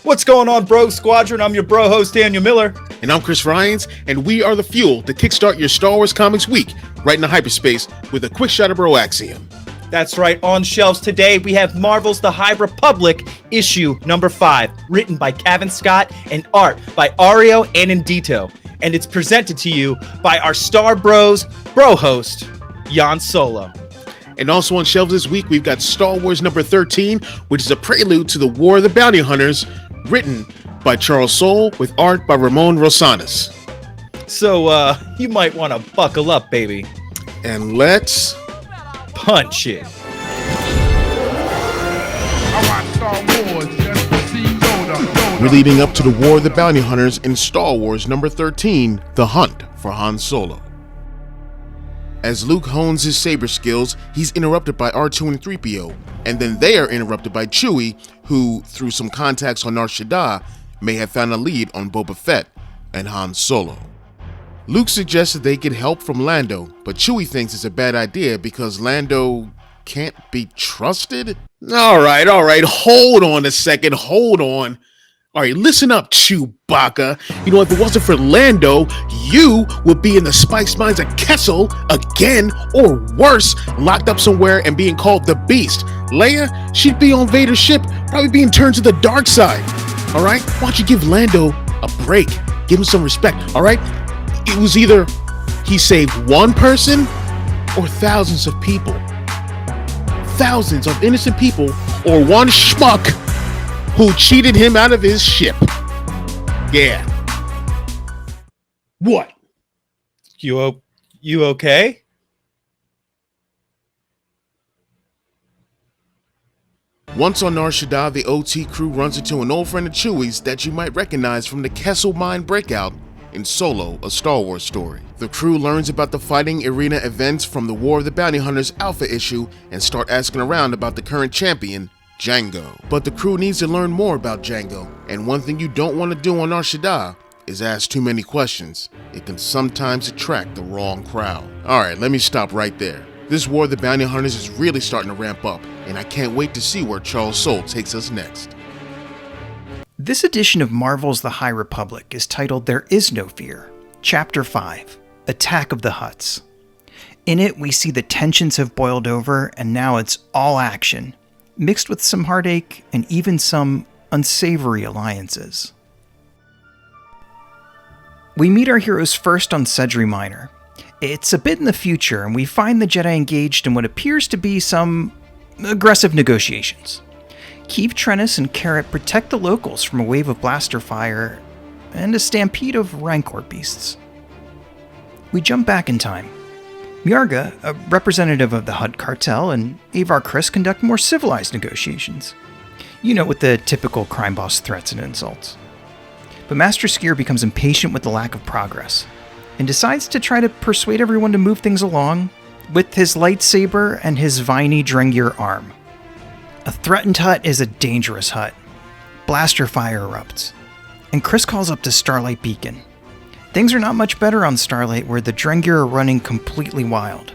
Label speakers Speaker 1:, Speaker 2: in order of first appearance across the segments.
Speaker 1: What's going on, Bro Squadron? I'm your bro host, Daniel Miller.
Speaker 2: And I'm Chris Ryans, and we are the fuel to kickstart your Star Wars Comics Week right into hyperspace with a quick shot of BROAXIUM.
Speaker 1: That's right, on shelves today we have Marvel's The High Republic, issue number 5, written by Cavan Scott and art by Ario Anindito. And it's presented to you by our Star Bros bro host, Jan Solo.
Speaker 2: And also on shelves this week, we've got Star Wars number 13, which is a prelude to the War of the Bounty Hunters, written by Charles Soule with art by Ramon Rosanas.
Speaker 1: So, you might want to buckle up, baby.
Speaker 2: And let's
Speaker 1: punch it.
Speaker 2: We're leading up to the War of the Bounty Hunters in Star Wars number 13, The Hunt for Han Solo. As Luke hones his saber skills, he's interrupted by R2 and 3PO, and then they are interrupted by Chewie, who, through some contacts on Nar Shaddaa, may have found a lead on BOBA FETT and Han Solo. Luke suggests that they get help from Lando, but Chewie thinks it's a bad idea because Lando can't be trusted? Alright, hold on a second, hold on. Alright, listen up, Chewbacca. You know, if it wasn't for Lando, you would be in the Spex mines of Kessel again, or worse, locked up somewhere and being called the Beast. Leia, she'd be on Vader's ship, probably being turned to the dark side. Alright, why don't you give Lando a break? Give him some respect, alright? It was either he saved one person or thousands of people. Thousands of innocent people, or one schmuck who cheated him out of his ship. Yeah. What?
Speaker 1: You okay?
Speaker 2: Once on Nar Shaddaa, the OT crew runs into an old friend of Chewie's that you might recognize from the Kessel Mine breakout in Solo, a Star Wars story. The crew learns about the fighting arena events from the War of the Bounty Hunters Alpha issue and start asking around about the current champion, Jango. But the crew needs to learn more about Jango, and one thing you don't want to do on Nar Shaddaa is ask too many questions. It can sometimes attract the wrong crowd. Alright, let me stop right there. This War of the Bounty Hunters is really starting to ramp up, and I can't wait to see where Charles Soule takes us next.
Speaker 3: This edition of Marvel's The High Republic is titled There Is No Fear, Chapter 5, Attack of the Hutts. In it, we see the tensions have boiled over, and now it's all action, mixed with some heartache and even some unsavory alliances. We meet our heroes first on Sedri Minor. It's a bit in the future, and we find the Jedi engaged in what appears to be some aggressive negotiations. Keeve Trennis and Carrot protect the locals from a wave of blaster fire and a stampede of Rancor beasts. We jump back in time. Miarga, a representative of the Hutt cartel, and Avar Kriss conduct more civilized negotiations. You know, with the typical crime boss threats and insults. But Master Skier becomes impatient with the lack of progress, and decides to try to persuade everyone to move things along with his lightsaber and his viney Drengir arm. A threatened hut is a dangerous hut. Blaster fire erupts, and Kriss calls up to Starlight Beacon. Things are not much better on Starlight, where the Drengir are running completely wild.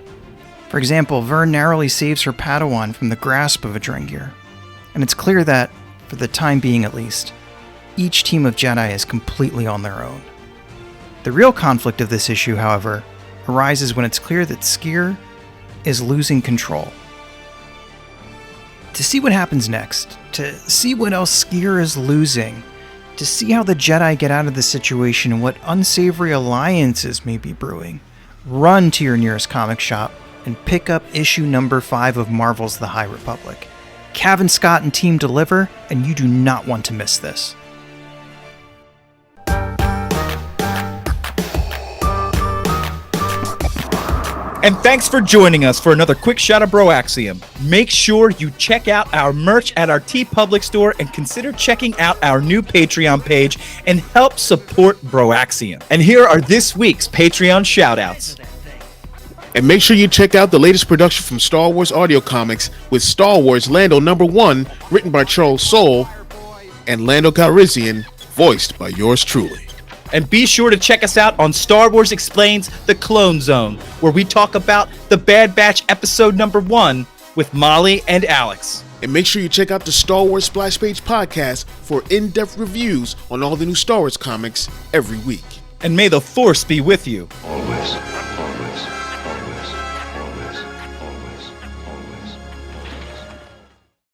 Speaker 3: For example, Vern narrowly saves her Padawan from the grasp of a Drengir, and it's clear that, for the time being at least, each team of Jedi is completely on their own. The real conflict of this issue, however, arises when it's clear that Skier is losing control. To see what happens next, to see what else Skier is losing, to see how the Jedi get out of the situation and what unsavory alliances may be brewing, run to your nearest comic shop and pick up issue number 5 of Marvel's The High Republic. Cavan Scott and team deliver, and you do not want to miss this.
Speaker 1: And thanks for joining us for another quick shot of BROAXIUM. Make sure you check out our merch at our TeePublic store and consider checking out our new Patreon page and help support BROAXIUM. And here are this week's Patreon shoutouts.
Speaker 2: And make sure you check out the latest production from Star Wars Audio Comics with Star Wars Lando number 1, written by Charles Soule, and Lando Calrissian, voiced by yours truly.
Speaker 1: And be sure to check us out on Star Wars Explains The Clone Zone, where we talk about The Bad Batch episode number 1 with Molly and Alex.
Speaker 2: And make sure you check out the Star Wars Splash Page podcast for in-depth reviews on all the new Star Wars comics every week.
Speaker 1: And may the Force be with you.
Speaker 4: Always.